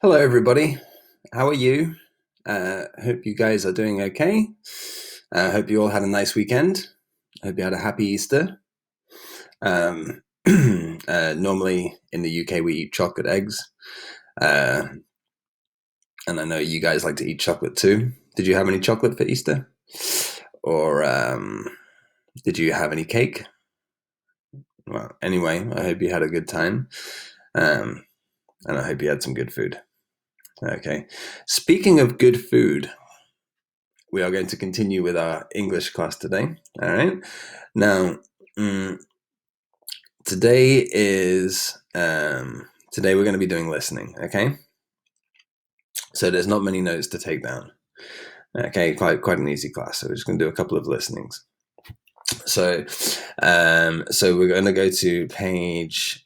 Hello, everybody. How are you? Hope you guys are doing okay. Hope you all had a nice weekend. Hope you had a happy Easter. Normally in the UK, we eat chocolate eggs. Uh, and I know you guys like to eat chocolate too. Did you have any chocolate for Easter? Or did you have any cake? Well, anyway, I hope you had a good time. And I hope you had some good food. Okay. Speaking of good food, we are going to continue with our English class today. All right. Now, today is today we're going to be doing listening. Okay. So there's not many notes to take down. Okay, quite an easy class. So we're just going to do a couple of listenings. So, so we're going to go to page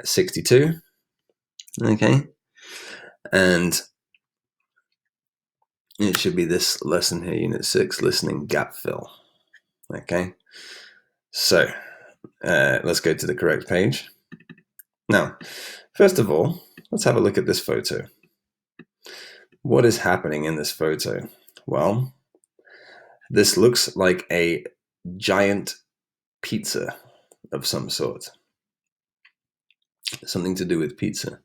62. Okay, and it should be this lesson here, Unit 6, listening gap fill. Okay, so let's go to the correct page. Now, first of all, let's have a look at this photo. What is happening in this photo? Well, this looks like a giant pizza of some sort. Something to do with pizza.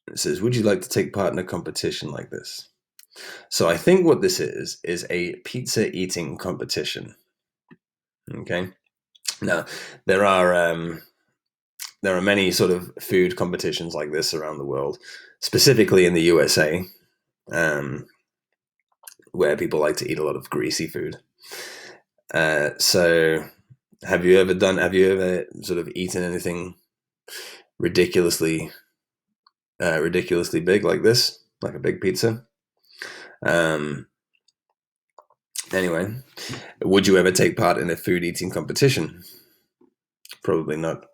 It says, would you like to take part in a competition like this? So I think what this is a pizza eating competition. Okay. Now, there are many sort of food competitions like this around the world, specifically in the USA, where people like to eat a lot of greasy food. So have you ever sort of eaten anything ridiculously big like this, like a big pizza? Anyway, would you ever take part in a food eating competition? Probably not.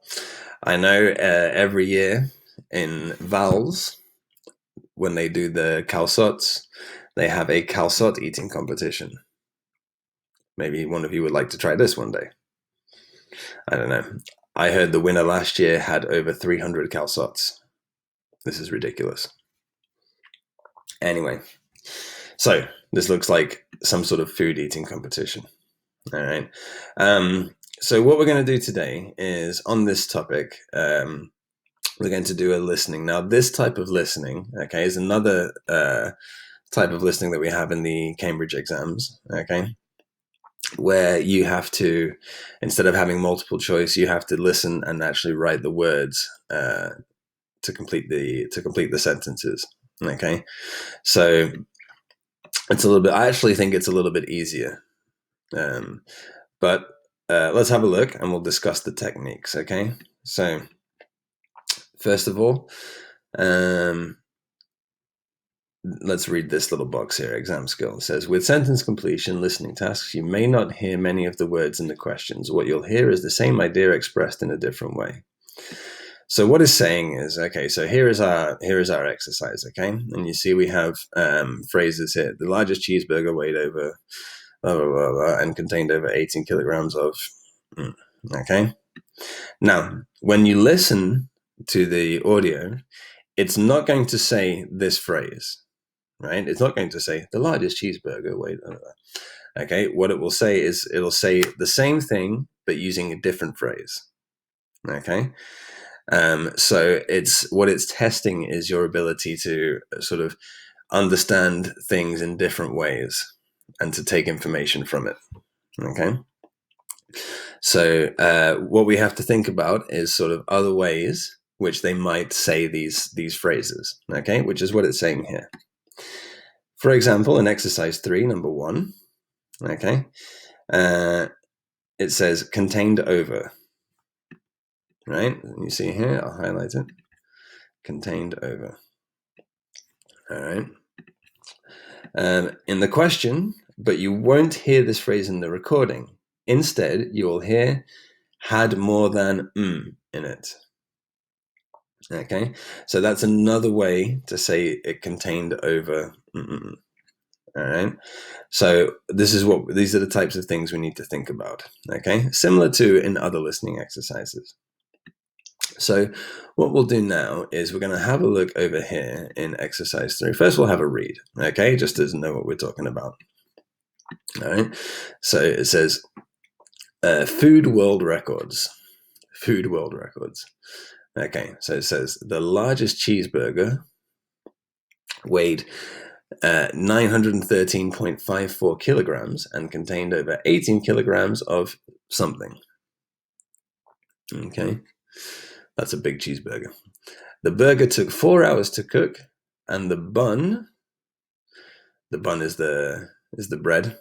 I know every year in Vals, when they do the calçots, they have a calçot eating competition. Maybe one of you would like to try this one day. I don't know. I heard the winner last year had over 300 calçots. This is ridiculous. Anyway, so this looks like some sort of food eating competition. All right. So what we're going to do today is on this topic, we're going to do a listening. Now, this type of listening, okay, is another type of listening that we have in the Cambridge exams, okay, where you have to, instead of having multiple choice, you have to listen and actually write the words to complete the sentences. Okay, so it's a little bit. I actually think it's a little bit easier, but let's have a look and we'll discuss the techniques. Okay, so first of all, let's read this little box here, exam skill. It says, with sentence completion listening tasks, you may not hear many of the words in the questions. What you'll hear is the same idea expressed in a different way. So what it's saying is, okay, so here is our exercise, okay? And you see we have phrases here. The largest cheeseburger weighed over blah, blah, blah, blah, and contained over 18 kilograms of, okay? Now, when you listen to the audio, it's not going to say this phrase. Right? It's not going to say the largest cheeseburger. Wait, okay. What it will say is it'll say the same thing but using a different phrase. Okay. So what it's testing is your ability to sort of understand things in different ways and to take information from it. Okay. So what we have to think about is sort of other ways which they might say these phrases. Okay, which is what it's saying here. For example, in exercise 3, number 1, okay, it says contained over, right? And you see here, I'll highlight it, contained over, all right? In the question, but you won't hear this phrase in the recording. Instead, you will hear had more than in it. Okay, so that's another way to say it contained over. All right. So these are the types of things we need to think about. Okay. Similar to in other listening exercises. So what we'll do now is we're going to have a look over here in exercise 3. First, we'll have a read, okay, just to know what we're talking about. All right. So it says food world records. Food world records. Okay. So it says the largest cheeseburger weighed 913.54 kilograms and contained over 18 kilograms of something. Okay. That's a big cheeseburger. The burger took 4 hours to cook, and the bun is the bread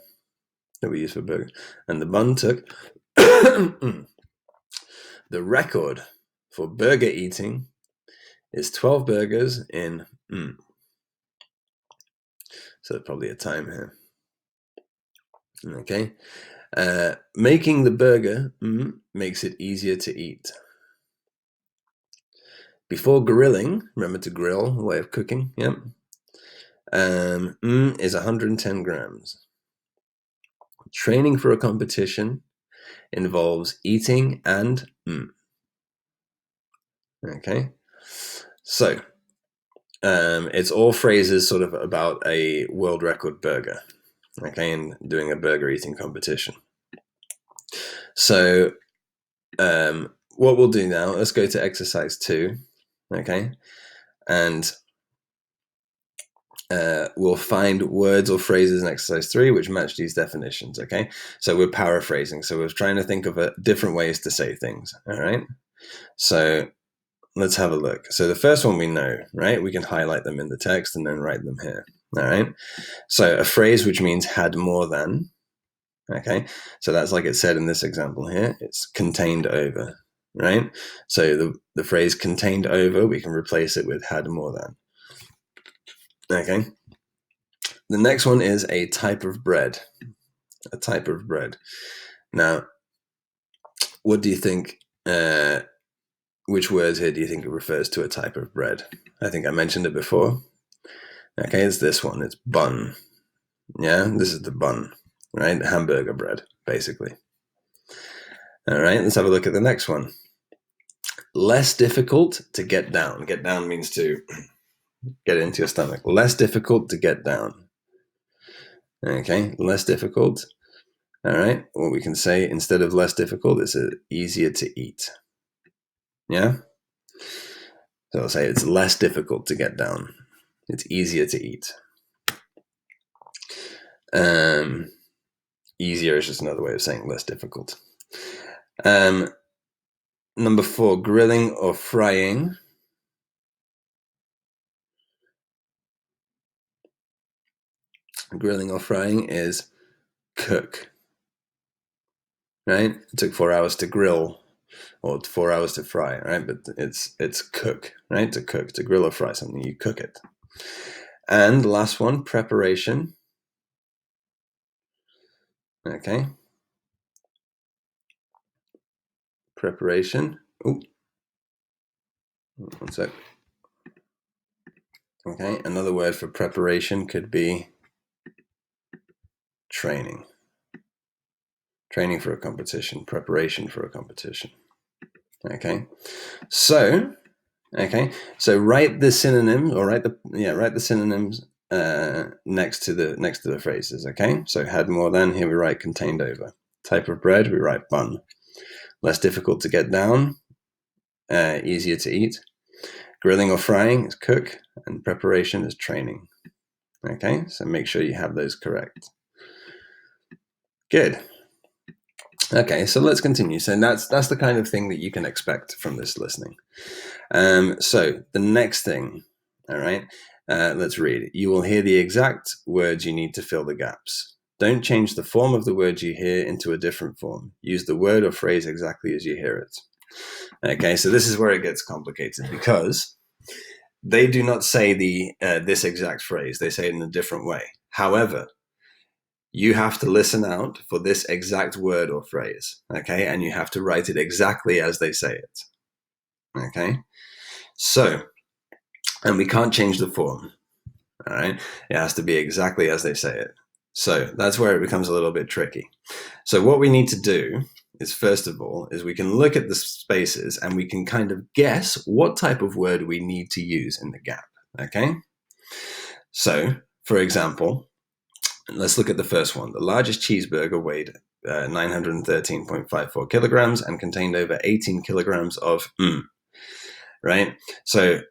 that we use for burger, and the bun took the record for burger eating is 12 burgers in so there's probably a time here. Okay. Making the burger makes it easier to eat. Before grilling, remember to grill, way of cooking, yep. Is 110 grams. Training for a competition involves eating and Okay. So, it's all phrases sort of about a world record burger, okay, and doing a burger eating competition. So, what we'll do now, let's go to exercise 2, okay, and we'll find words or phrases in exercise 3 which match these definitions, okay? So we're paraphrasing, so we're trying to think of different ways to say things, all right? So let's have a look. So the first one we know, right? We can highlight them in the text and then write them here, all right? So a phrase which means had more than, okay? So that's like it said in this example here, it's contained over, right? So the phrase contained over, we can replace it with had more than. Okay. The next one is a type of bread. A type of bread. Now, what do you think? Which words here do you think it refers to a type of bread? I think I mentioned it before. Okay, it's this one. It's bun. Yeah, this is the bun, right? Hamburger bread, basically. All right, let's have a look at the next one. Less difficult to get down. Get down means to get into your stomach. Less difficult to get down. Okay, less difficult. All right, what we can say instead of less difficult is easier to eat. Yeah? So I'll say it's less difficult to get down. It's easier to eat. Easier is just another way of saying less difficult. Number 4, grilling or frying. Grilling or frying is cook. Right? It took 4 hours to grill or 4 hours to fry, right? But it's cook, right? To cook, to grill or fry something, you cook it. And last one, preparation. Okay. Preparation. Oh, one sec. Okay, another word for preparation could be training. Training for a competition, preparation for a competition. Okay, so write the synonyms, or write the synonyms next to the phrases. Okay, so had more than, here we write contained over. Type of bread, we write bun. Less difficult to get down, easier to eat. Grilling or frying is cook, and preparation is training. Okay, so make sure you have those correct. Good. Okay, so let's continue. So that's the kind of thing that you can expect from this listening. So the next thing, all right, let's read. You will hear the exact words you need to fill the gaps. Don't change the form of the word you hear into a different form. Use the word or phrase exactly as you hear it. Okay, so this is where it gets complicated because they do not say this exact phrase. They say it in a different way. However, you have to listen out for this exact word or phrase, okay? And you have to write it exactly as they say it, okay? So, and we can't change the form, all right? It has to be exactly as they say it. So that's where it becomes a little bit tricky. So what we need to do is, first of all, is we can look at the spaces and we can kind of guess what type of word we need to use in the gap, okay? So, for example, let's look at the first one. The largest cheeseburger weighed 913.54 kilograms and contained over 18 kilograms of right? So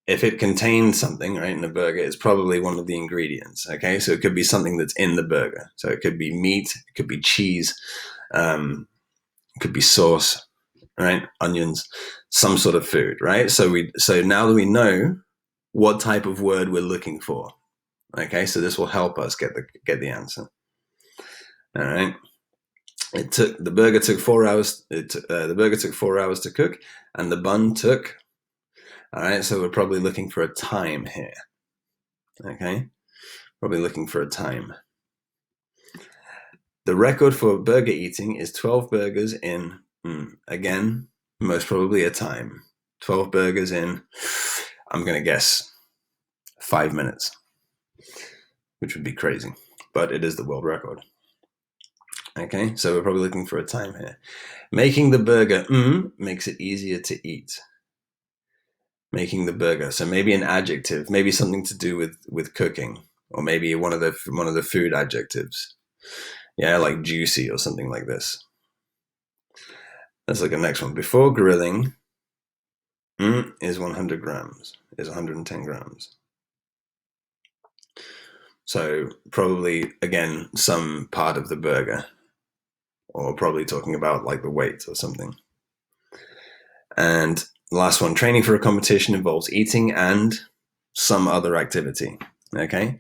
if it contains something, right, in a burger, it's probably one of the ingredients, okay? So it could be something that's in the burger. So it could be meat, it could be cheese, it could be sauce, right? Onions, some sort of food, right? So now that we know what type of word we're looking for, okay? So this will help us get the answer. All right. The burger took 4 hours. The burger took 4 hours to cook, and the bun took. All right, so we're probably looking for a time here. Okay, probably looking for a time. The record for burger eating is 12 burgers in, again, most probably a time. 12 burgers in, I'm going to guess, 5 minutes, which would be crazy, but it is the world record. Okay, so we're probably looking for a time here. Making the burger makes it easier to eat. Making the burger, so maybe an adjective, maybe something to do with cooking, or maybe one of the food adjectives. Yeah, like juicy or something like this. Let's look at the next one. Before grilling, is 100 grams, is 110 grams. So probably, again, some part of the burger, or probably talking about like the weight or something. And last one, training for a competition involves eating and some other activity. Okay,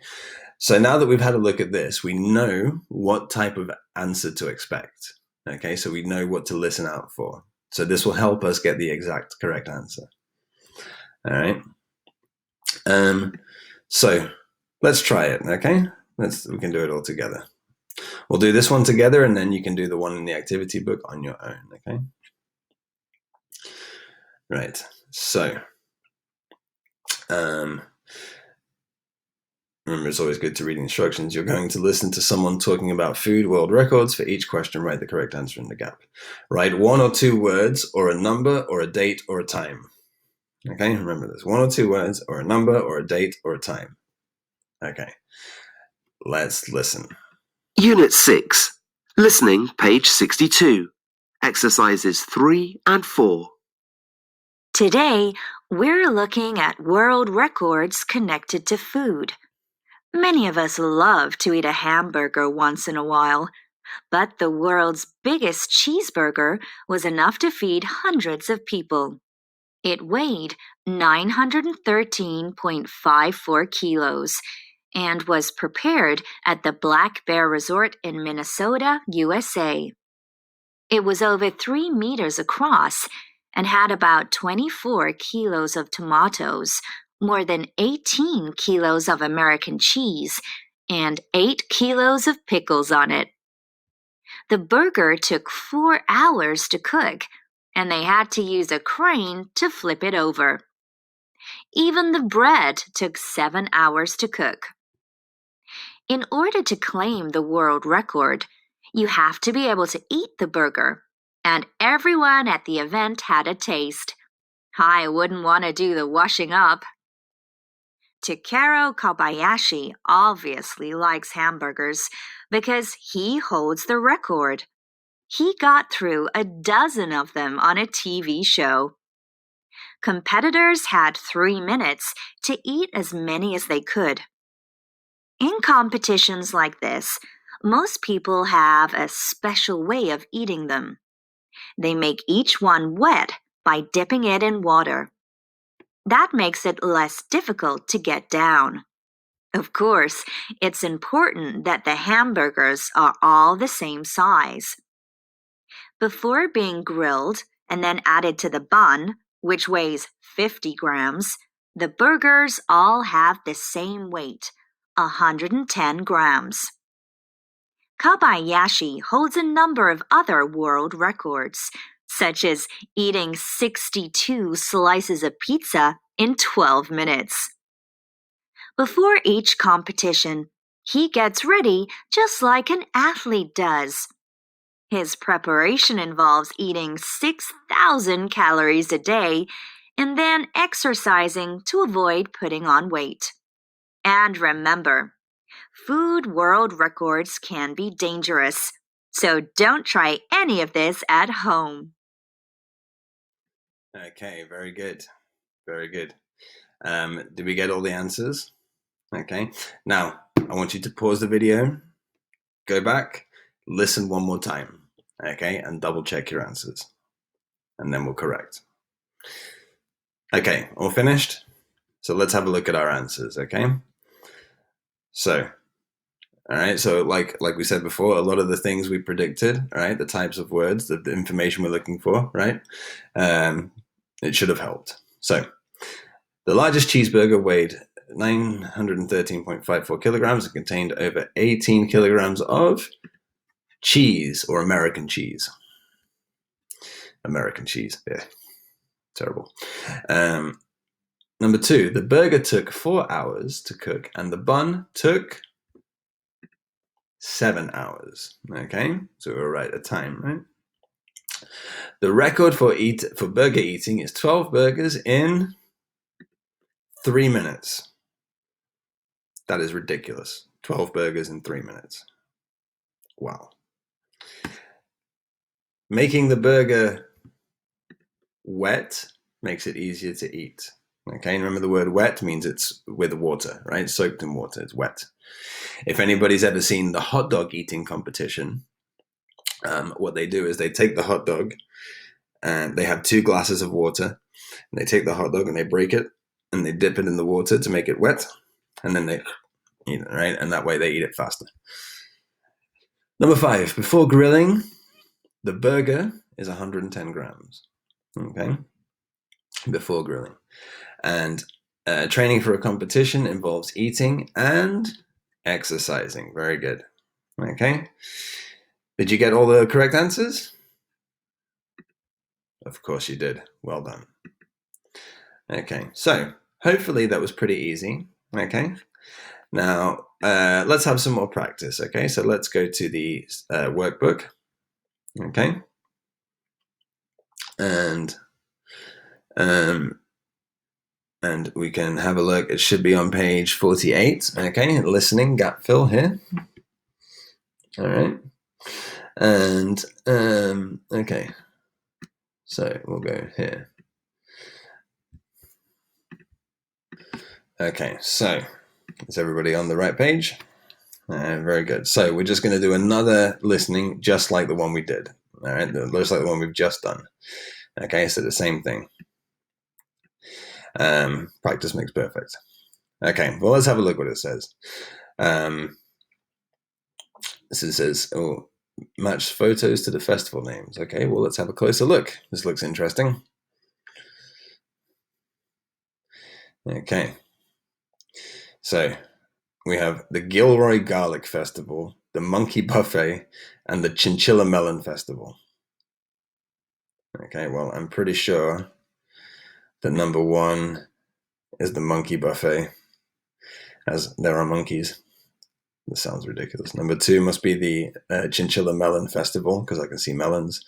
so now that we've had a look at this, we know what type of answer to expect. Okay, so we know what to listen out for. So this will help us get the exact correct answer. All right. So let's try it. Okay, we can do it all together. We'll do this one together, and then you can do the one in the activity book on your own. Okay. Right. So, remember, it's always good to read instructions. You're going to listen to someone talking about food world records. For each question, write the correct answer in the gap. Write 1 or 2 words, or a number, or a date, or a time. Okay, remember this. 1 or 2 words, or a number, or a date, or a time. Okay, let's listen. Unit 6. Listening, page 62. Exercises 3 and 4. Today, we're looking at world records connected to food. Many of us love to eat a hamburger once in a while, but the world's biggest cheeseburger was enough to feed hundreds of people. It weighed 913.54 kilos and was prepared at the Black Bear Resort in Minnesota, USA. It was over 3 meters across and had about 24 kilos of tomatoes, more than 18 kilos of American cheese, and 8 kilos of pickles on it. The burger took 4 hours to cook, and they had to use a crane to flip it over. Even the bread took 7 hours to cook. In order to claim the world record, you have to be able to eat the burger, and everyone at the event had a taste. I wouldn't want to do the washing up. Takeru Kobayashi obviously likes hamburgers because he holds the record. He got through a dozen of them on a TV show. Competitors had 3 minutes to eat as many as they could. In competitions like this, most people have a special way of eating them. They make each one wet by dipping it in water. That makes it less difficult to get down. Of course, it's important that the hamburgers are all the same size. Before being grilled and then added to the bun, which weighs 50 grams, the burgers all have the same weight, 110 grams. Kobayashi holds a number of other world records, such as eating 62 slices of pizza in 12 minutes. Before each competition, he gets ready just like an athlete does. His preparation involves eating 6,000 calories a day and then exercising to avoid putting on weight. And remember, food world records can be dangerous, so don't try any of this at home. Okay, very good. Very good. Did we get all the answers? Okay. Now, I want you to pause the video, go back, listen one more time, okay, and double check your answers. And then we'll correct. Okay, all finished? So let's have a look at our answers, okay? So, all right, so like we said before, a lot of the things we predicted, right, the types of words, the information we're looking for, right, it should have helped. So, the largest cheeseburger weighed 913.54 kilograms and contained over 18 kilograms of cheese, or American cheese. American cheese, yeah, terrible. Number 2, the burger took 4 hours to cook and the bun took 7 hours. Okay, so we're right at time, right? The record for burger eating is 12 burgers in 3 minutes. That is ridiculous. 12 burgers in 3 minutes. Wow. Making the burger wet makes it easier to eat. Okay, and remember the word wet means it's with water, right? Soaked in water, it's wet. If anybody's ever seen the hot dog eating competition, what they do is they take the hot dog and they have 2 glasses of water, and they take the hot dog and they break it and they dip it in the water to make it wet, and then they eat it, right? And that way they eat it faster. Number 5, before grilling, the burger is 110 grams. Okay, before grilling. And training for a competition involves eating and exercising. Very good. Okay. Did you get all the correct answers? Of course you did. Well done. Okay, so hopefully that was pretty easy. Okay. Now, let's have some more practice. Okay, so let's go to the workbook. Okay. And we can have a look. It should be on page 48. Okay, listening gap fill here. All right. And okay, so we'll go here. Okay, so is everybody on the right page? Very good. So we're just going to do another listening just like the one we did. All right, just like the one we've just done. Okay, so the same thing. Practice makes perfect. Okay, well, let's have a look what it says. This says, oh, match photos to the festival names. Okay, well, let's have a closer look. This looks interesting. Okay, so we have the Gilroy Garlic Festival, the Monkey Buffet, and the Chinchilla Melon Festival. Okay, well, I'm pretty sure that number 1 is the Monkey Buffet, as there are monkeys. This sounds ridiculous. Number 2 must be the Chinchilla Melon Festival, because I can see melons.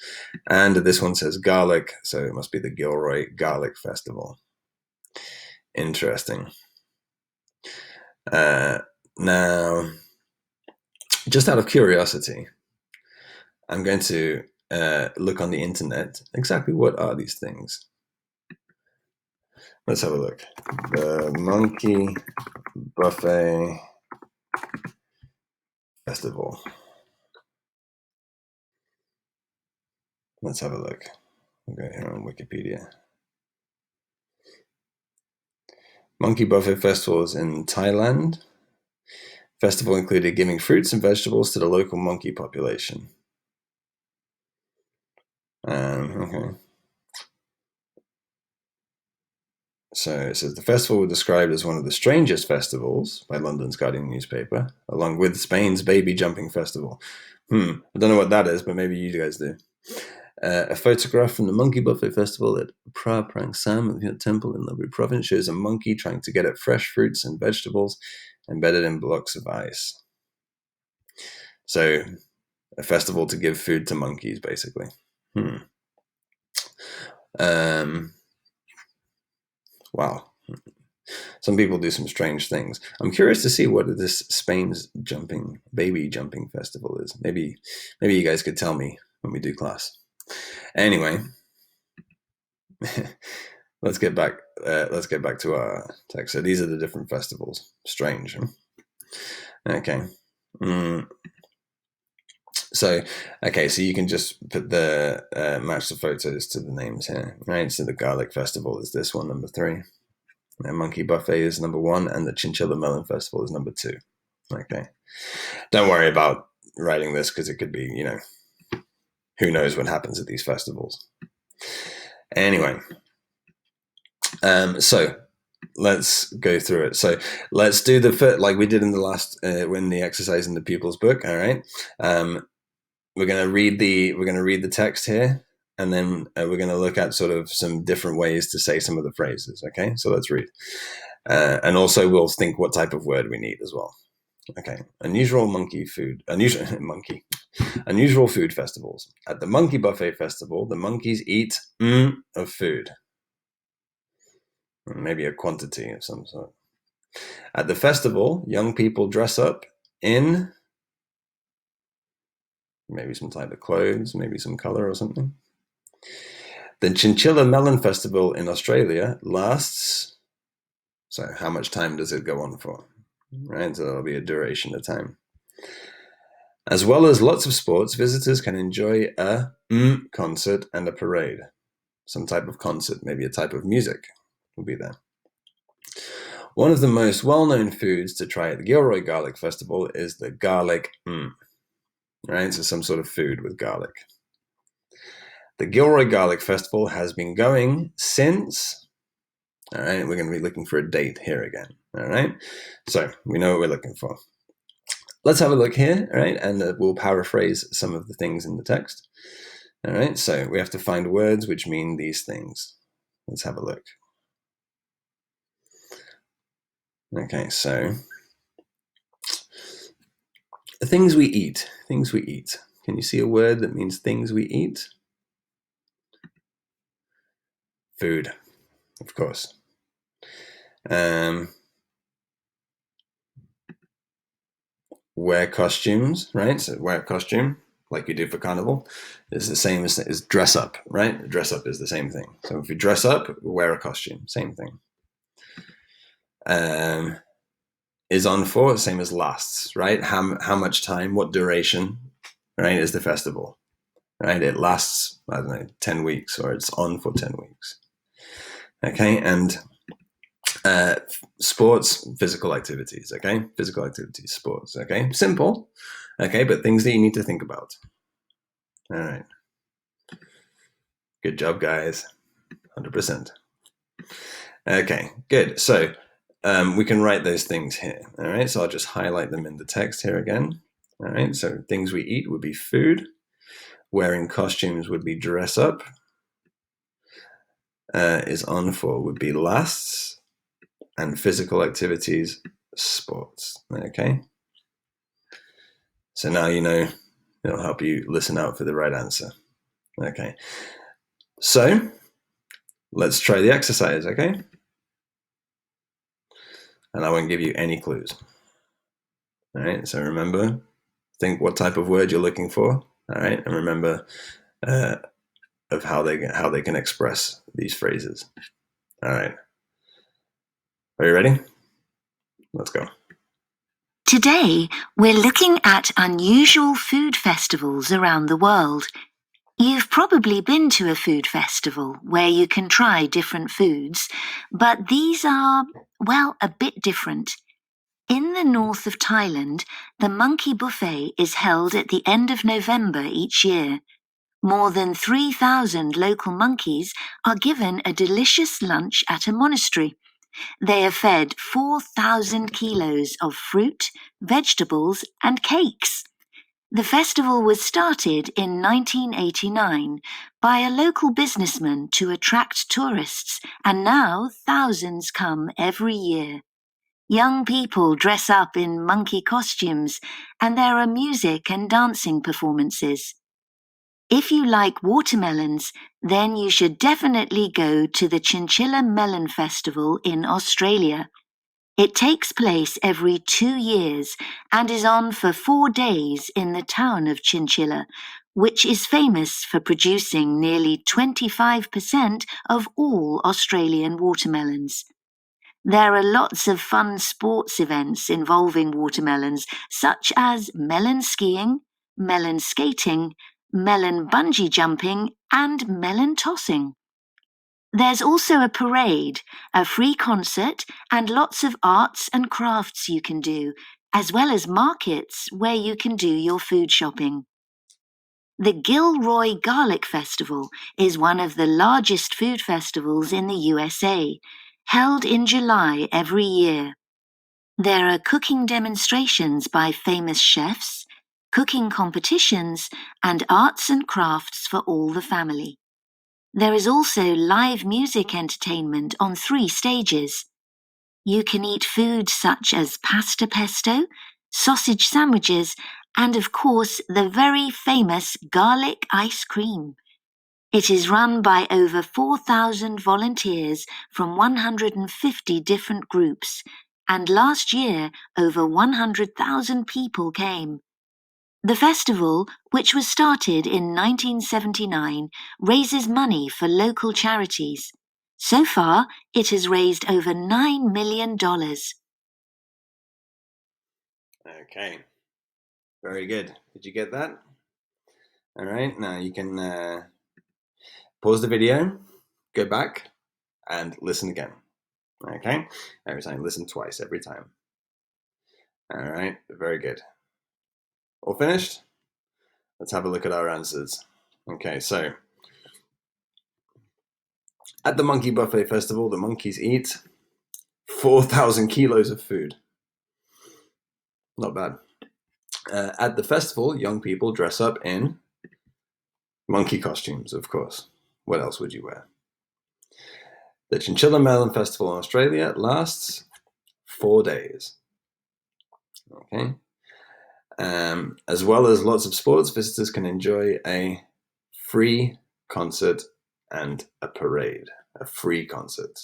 And this one says garlic, so it must be the Gilroy Garlic Festival. Interesting. Now, just out of curiosity, I'm going to look on the internet. Exactly what are these things? Let's have a look. The Monkey Buffet Festival. Let's have a look. I'll go here on Wikipedia. Monkey Buffet Festivals in Thailand. Festival included giving fruits and vegetables to the local monkey population. Okay. So it says the festival was described as one of the strangest festivals by London's Guardian newspaper, along with Spain's baby jumping festival. I don't know what that is, but maybe you guys do. A photograph from the Monkey Buffet Festival at Phra Prang Sam Temple in Lubri Province shows a monkey trying to get at fresh fruits and vegetables embedded in blocks of ice. So A festival to give food to monkeys, basically. Wow. Some people do some strange things. I'm curious to see what this Spain's baby jumping festival is. Maybe you guys could tell me when we do class. Anyway, let's get back to our text. So these are the different festivals. Strange. Okay. So you can just put the match the photos to the names here, right? So the garlic festival is this one, number 3. The monkey buffet is number 1, and the chinchilla melon festival is number 2. Okay. Don't worry about writing this because it could be, who knows what happens at these festivals. Anyway, so let's go through it. So let's do the fit like we did in the last when the exercise in the pupil's book. All right. We're going to read the text here, and then we're going to look at sort of some different ways to say some of the phrases. Okay, so let's read. And also we'll think what type of word we need as well. Okay, unusual food festivals. At the Monkey Buffet Festival, the monkeys eat of food. Maybe a quantity of some sort. At the festival, young people dress up in maybe some type of clothes, maybe some color or something. The Chinchilla Melon Festival in Australia lasts, so how much time does it go on for? Right, so there'll be a duration of time. As well as lots of sports, visitors can enjoy a concert and a parade. Some type of concert, maybe a type of music will be there. One of the most well-known foods to try at the Gilroy Garlic Festival is the garlic right? So some sort of food with garlic. The Gilroy Garlic Festival has been going since, all right, we're going to be looking for a date here again, all right? So we know what we're looking for. Let's have a look here, all right? And we'll paraphrase some of the things in the text, all right? So we have to find words which mean these things. Let's have a look. Okay, so things we eat. Can you see a word that means things we eat? Food, of course. Wear costumes, right? So wear a costume like you do for carnival is the same as dress up, right? Dress up is the same thing. So if you dress up, wear a costume, same thing. Is on for, same as lasts, right? How much time, what duration, right, is the festival, right? It lasts, 10 weeks, or it's on for 10 weeks. Okay, and sports, physical activities, okay? Physical activities, sports, okay? Simple, okay, but things that you need to think about. All right. Good job, guys. 100%. Okay, good. So we can write those things here. All right, so I'll just highlight them in the text here again. All right, so things we eat would be food. Wearing costumes would be dress up. Is on for would be lasts. And physical activities, sports. Okay. So now you know it'll help you listen out for the right answer. Okay. So let's try the exercise, okay? And I won't give you any clues. All right, so remember, think what type of word you're looking for. All right, and remember of how they can express these phrases. All right. Are you ready? Let's go. Today, we're looking at unusual food festivals around the world. You've probably been to a food festival where you can try different foods, but these are, well, a bit different. In the north of Thailand, the Monkey Buffet is held at the end of November each year. More than 3,000 local monkeys are given a delicious lunch at a monastery. They are fed 4,000 kilos of fruit, vegetables, and cakes. The festival was started in 1989 by a local businessman to attract tourists, and now thousands come every year. Young people dress up in monkey costumes, and there are music and dancing performances. If you like watermelons, then you should definitely go to the Chinchilla Melon Festival in Australia. It takes place every 2 years and is on for 4 days in the town of Chinchilla, which is famous for producing nearly 25% of all Australian watermelons. There are lots of fun sports events involving watermelons, such as melon skiing, melon skating, melon bungee jumping, and melon tossing. There's also a parade, a free concert, and lots of arts and crafts you can do, as well as markets where you can do your food shopping. The Gilroy Garlic Festival is one of the largest food festivals in the USA, held in July every year. There are cooking demonstrations by famous chefs, cooking competitions, and arts and crafts for all the family. There is also live music entertainment on 3 stages. You can eat food such as pasta pesto, sausage sandwiches, and of course the very famous garlic ice cream. It is run by over 4,000 volunteers from 150 different groups, and last year over 100,000 people came. The festival, which was started in 1979, raises money for local charities. So far, it has raised over $9 million. Okay. Very good. Did you get that? All right. Now you can pause the video, go back, and listen again. Okay? Every time, listen twice every time. All right. Very good. All finished? Let's have a look at our answers. Okay, so at the Monkey Buffet Festival, the monkeys eat 4,000 kilos of food. Not bad. At the festival, young people dress up in monkey costumes, of course. What else would you wear? The Chinchilla Melon Festival in Australia lasts 4 days. Okay. As well as lots of sports, visitors can enjoy a free concert and a parade. A free concert.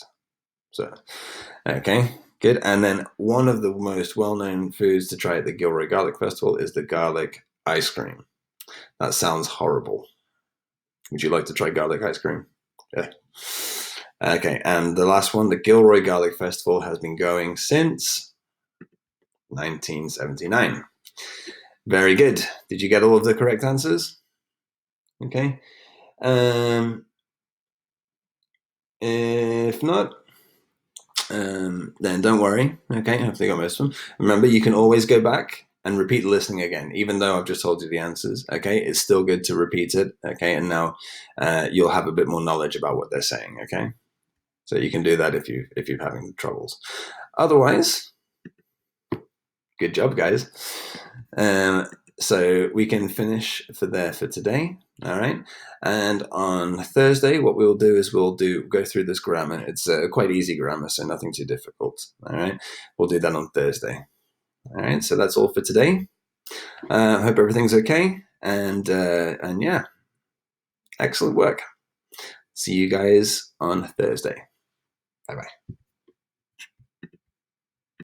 So, okay, good. And then one of the most well-known foods to try at the Gilroy Garlic Festival is the garlic ice cream. That sounds horrible. Would you like to try garlic ice cream? Yeah. Okay, and the last one, the Gilroy Garlic Festival has been going since 1979. Very good. Did you get all of the correct answers? Okay. If not, then don't worry. Okay, hopefully you got most of them. Remember, you can always go back and repeat the listening again, even though I've just told you the answers. Okay, it's still good to repeat it. Okay, and now you'll have a bit more knowledge about what they're saying. Okay, so you can do that if you're having troubles. Otherwise, good job, guys. So we can finish for today. All right. And on Thursday, what we'll do is we'll go through this grammar. It's quite easy grammar, so nothing too difficult. All right. We'll do that on Thursday. All right. So that's all for today. Hope everything's okay. And yeah, excellent work. See you guys on Thursday. Bye-bye.